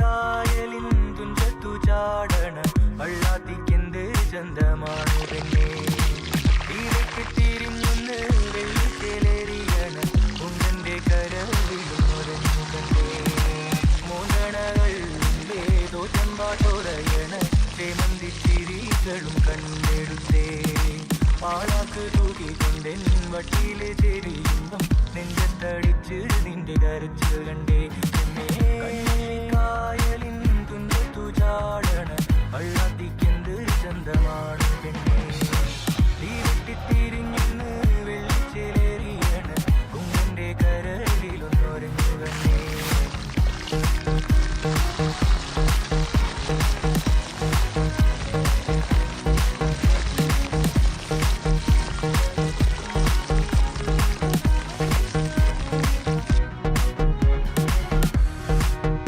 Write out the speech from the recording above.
കായലിൻ തുഞ്ചത്തു ചാടണ വള്ളാത്തിക്കെന്ത് ചന്തമാണ് പെണ്ണേ തീരക്ക് തിരിഞ്ഞൊന്ന് വെള്ളിച്ചേലേറിയണ ഉണ്ടന്റെ കരവിലും ഉറഞ്ഞു കണ്ടേ മോനണകൾ ഏതോ ചെമ്പാട്ടോടയണ ചേമന്തി ചിരികളും കണ്ടെടുത്തേ ആളാക്ക് തൂക്കിക്കൊണ്ടെൻ വട്ടിയിലെ ചെരിയുമ്പം നെഞ്ചത്തടിച്ച് നിന്റെ കരച്ചിൽ കണ്ടേ